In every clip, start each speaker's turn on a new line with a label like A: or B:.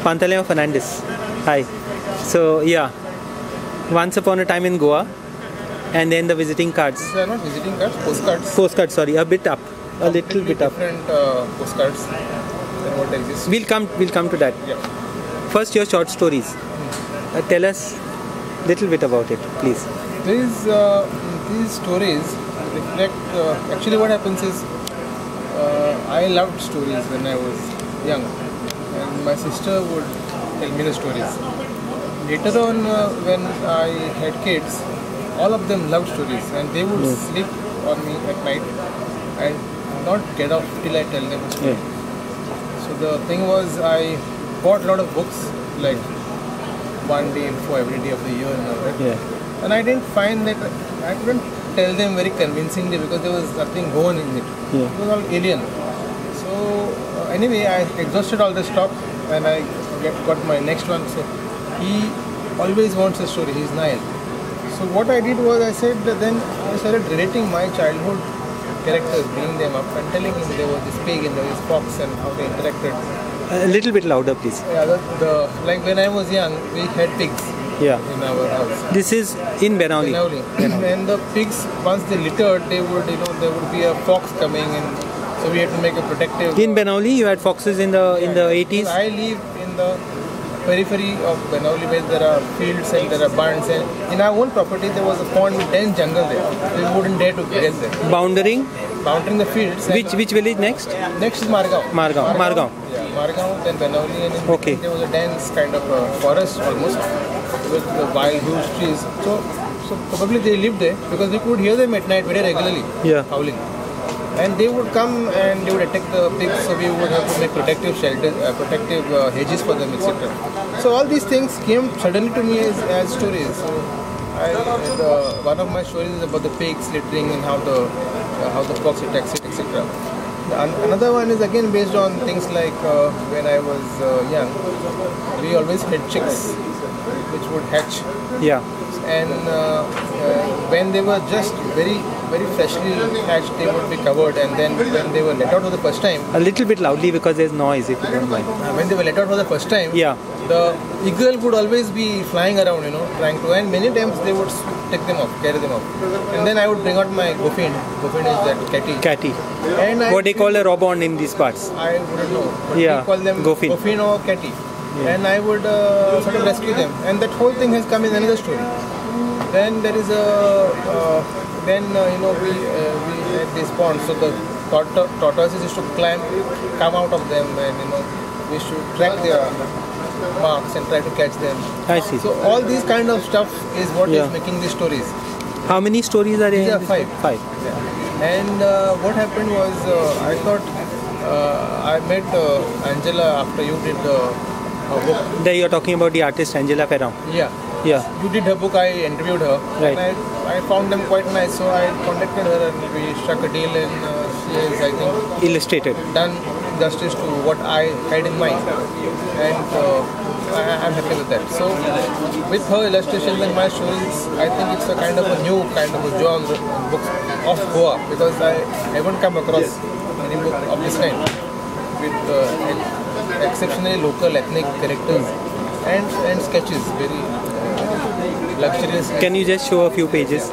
A: Pantaleo Fernandez. Hi. So yeah, once upon a time in Goa, and then the visiting cards.
B: These are not visiting cards, postcards.
A: Postcards, sorry, a bit up, a little bit up.
B: Different postcards than what exists.
A: We'll come to that.
B: Yeah.
A: First, your short stories. Tell us little bit about it, please.
B: These stories reflect. Actually, what happens is, I loved stories when I was young, and my sister would tell me the stories. Later on, when I had kids, all of them loved stories, and they would sleep on me at night and not get up till I tell them a story. So the thing was, I bought a lot of books, like one day info every day of the year and all that. And I didn't find that I couldn't tell them very convincingly because there was nothing going in it. It was all alien. So anyway, I exhausted all the stock and I got my next one. So he always wants a story. He's Nile. So what I did was I said that then I started relating my childhood characters, bringing them up and telling him there was this pig and there was this fox and how they interacted.
A: A little bit louder, please.
B: Yeah, like when I was young, we had pigs in our house.
A: This is in Benauli.
B: And the pigs, once they littered, there would be a fox coming, and so we had to make a protective.
A: In Benauli, you had foxes in the 80s.
B: I live in the periphery of Benauli where there are fields and there are barns, and in our own property there was a pond with dense jungle there. We wouldn't dare to get there.
A: Bounding
B: the fields.
A: Which village next?
B: Next is Margaon.
A: Margaon.
B: Yeah, Margaon, then Benauli, and there was a dense kind of forest almost with the wild huge trees. So probably they lived there because we could hear them at night very regularly howling. And they would come and they would attack the pigs, so we would have to make protective shelters, protective hedges for them, etc. So all these things came suddenly to me as stories. So one of my stories is about the pigs littering and how the fox attacks it, etc. Another one is again based on things like when I was young, we always had chicks which would hatch. And when they were just very, very freshly hatched, they would be covered, and then when they were let out for the first time...
A: A little bit loudly because there's noise, if you don't mind.
B: When they were let out for the first time, the eagle would always be flying around, trying to, and many times they would take them off, carry them off. And then I would bring out my goffin. Goffin is that catty. And
A: what they call a robon in these parts?
B: I wouldn't know. But we call them goffin or catty. And I would sort of rescue them. And that whole thing has come in another story. Then there is we had this pond, so the tortoises used to come out of them, and we should track their marks and try to catch them.
A: I see.
B: So all these kind of stuff is what is making these stories.
A: How many stories are there?
B: These are 5. And what happened was I thought I met Angela after you did her book.
A: There you are talking about the artist Angela Ferrand.
B: You did her book, I interviewed her, and I found them quite nice, so I contacted her and we struck a deal, and she has, I think,
A: illustrated,
B: done justice to what I had in mind, and I'm happy with that. So with her illustrations and my stories, I think it's a kind of a new kind of a genre book of Goa, because I haven't come across any book of this kind with exceptionally local ethnic characters and sketches, very luxurious.
A: Can you just show a few pages?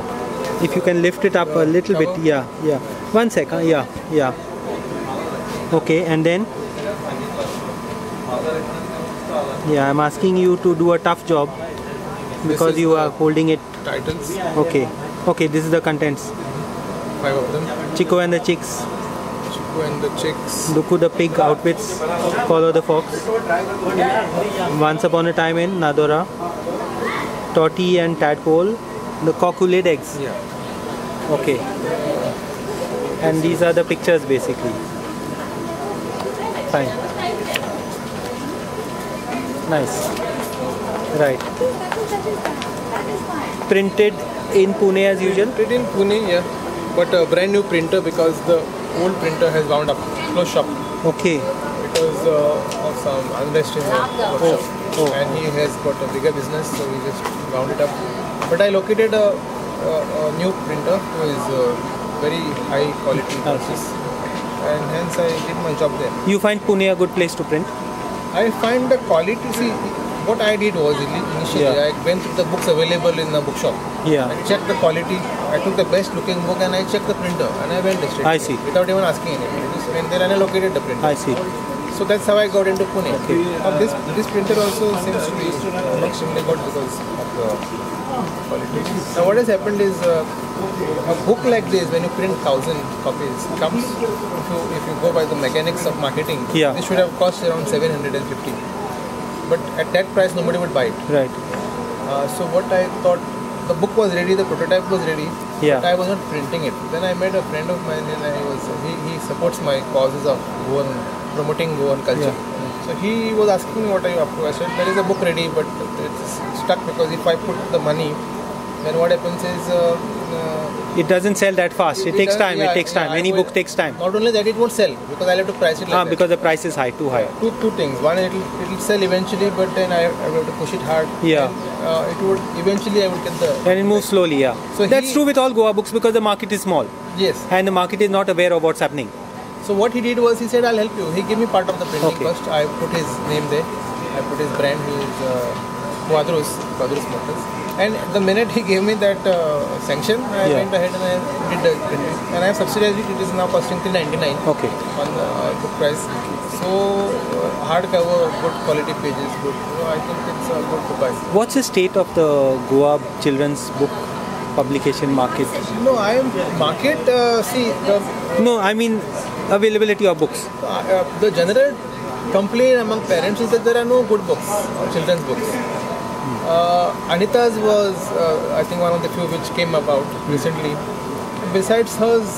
A: If you can lift it up a little bit. 1 second. Okay, and then I'm asking you to do a tough job because you are holding it.
B: Titles.
A: Okay, this is the contents.
B: 5 of them.
A: Chico and the Chicks. Duku the Pig Outwits. Follow the Fox. Once Upon a Time in Nadora. Totty and Tadpole. The Cock Who Laid Eggs. Okay. And these are the pictures basically. Fine. Nice. Right. Printed in Pune as usual?
B: Printed in Pune, but a brand new printer because the old printer has wound up, closed shop.
A: Okay.
B: Because of some unrest in the workshop. And he has got a bigger business, so we just wound it up. But I located a new printer who is very high quality process, and hence I did my job there.
A: You find Pune a good place to print?
B: I find the quality. See, what I did was initially I went to the books available in the bookshop.
A: Yeah.
B: I checked the quality. I took the best looking book and I checked the printer and I went straight.
A: I see.
B: Without even asking anything. I just went there and I located the printer.
A: I see.
B: So that's how I got into Pune. Okay. This printer also seems to be extremely good because of the quality. Now what has happened is a book like this, when you print 1,000 copies, comes if you go by the mechanics of marketing.
A: Yeah.
B: This should have cost around 750. But at that price, nobody would buy it.
A: Right.
B: So what I thought, the book was ready, the prototype was ready,
A: Yeah.
B: but I was not printing it. Then I met a friend of mine and he supports my causes of Goan, promoting Goan culture.
A: Yeah.
B: So he was asking me what are you up to. I said there is a book ready, but it's stuck because if I put the money, then what happens is
A: It doesn't sell that fast. It takes time.
B: yeah,
A: It takes time.
B: yeah,
A: Any
B: I
A: book
B: will-
A: takes time.
B: Not only that, it won't sell because I'll have to price it like that.
A: Because the price is high, too high.
B: Two things. One, it'll sell eventually, but then I will have to push it hard.
A: Yeah.
B: And, it would eventually I would get the.
A: And it moves slowly, yeah.
B: So
A: That's
B: he-
A: true with all Goa books because the market is small
B: Yes.
A: and the market is not aware of what's happening.
B: So what he did was he said, I'll help you. He gave me part of the printing
A: Okay.
B: first. I put his name there. I put his brand, who is Quadros Motors. And the minute he gave me that sanction, I
A: Yeah.
B: went ahead and I did the printing. And I have subsidized it. It is now costing $399
A: Okay.
B: on the book price. So hardcover, good quality pages, good. So I think it's a good to buy.
A: What's the state of the Goa children's book publication market?
B: No, I am market. See,
A: No, I mean availability of books.
B: the general complaint among parents is that there are no good books, children's books. Anita's was, I think, one of the few which came about recently. Besides hers,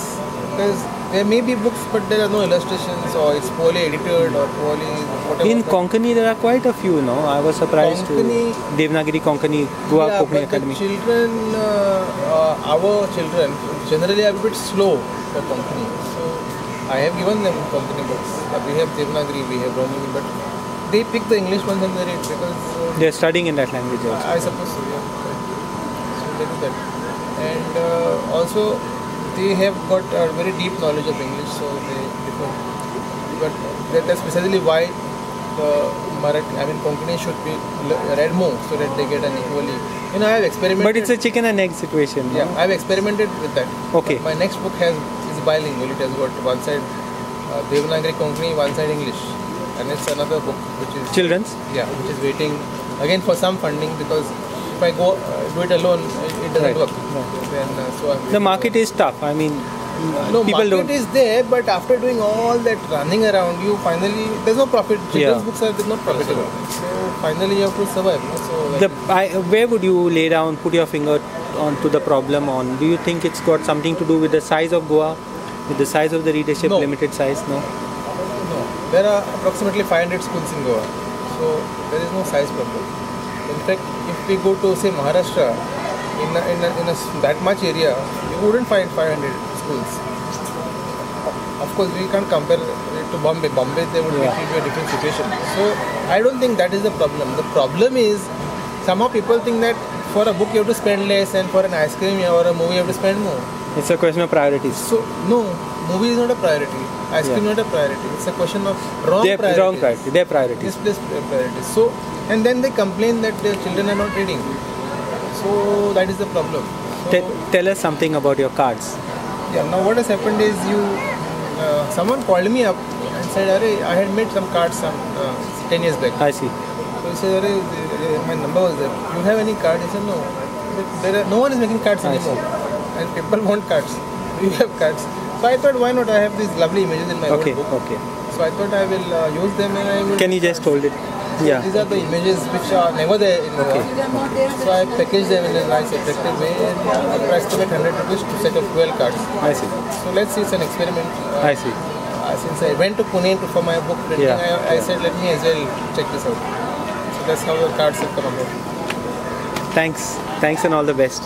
B: there may be books, but there are no illustrations, or it's poorly edited, or poorly whatever.
A: In Konkani, there are quite a few, no? I was surprised
B: Konkani-
A: to Devnagiri Konkani, Goa
B: yeah,
A: Konkani
B: but
A: Academy.
B: the children, our children, generally are a bit slow for Konkani. So I have given them Konkani books. We have Devnagiri, we have Romani, but they pick the English ones and they read because
A: They are studying in that language also.
B: I suppose so, yeah. So they do that. And also they have got a very deep knowledge of English, so they differ. But that's precisely why the Konkani should be read more so that they get an equally. I have experimented.
A: But it's a chicken and egg situation. No?
B: Yeah, I have experimented with that.
A: Okay.
B: But my next book is bilingual. It has got one side Devanagari Konkani, one side English, and it's another book which is
A: Children's?
B: which is waiting again for some funding because if I go do it alone, it doesn't
A: Right.
B: work.
A: No.
B: Then so I'm
A: The market is tough. I mean,
B: no
A: people
B: market
A: don't.
B: is there, but after doing all that running around, you finally there's no profit. Children's books are not profitable, so finally you have to survive. No? So
A: Where would you lay down, put your finger onto the problem on? Do you think it's got something to do with the size of Goa, with the size of the readership,
B: No.
A: limited size? No.
B: no, there are approximately 500 schools in Goa, so there is no size problem. In fact, if we go to say Maharashtra, in that much area, you wouldn't find 500 schools. Of course, we can't compare it to Bombay. Bombay, they would be a different situation. So, I don't think that is the problem. The problem is, somehow people think that for a book you have to spend less and for an ice cream or a movie you have to spend more.
A: It's a question of priorities.
B: So, no, movie is not a priority. Ice cream is not a priority. It's a question of wrong priorities.
A: Wrong priority. Their priorities.
B: Misplaced priorities. So, and then they complain that their children are not reading. So, that is the problem. So,
A: Tell us something about your cards.
B: yeah, now what has happened is someone called me up and said, Arey, I had made some cards 10 years back.
A: I see.
B: So he said, Arey, my number was there. You have any card? He said, no. No one is making cards
A: I
B: anymore. And people want cards. You have cards. So I thought, why not? I have these lovely images in my old book.
A: Okay.
B: So I thought I will use them and I will...
A: Can you just hold it? Yeah.
B: These are the images which are never there in Goa. So I packaged them in a nice attractive way and I priced them at 100 rupees to set of 12 cards.
A: I see.
B: So let's see, it's an experiment.
A: I see.
B: Since I went to Pune for my book printing,
A: Yeah.
B: I said let me as well check this out. So that's how the cards have come about.
A: Thanks and all the best.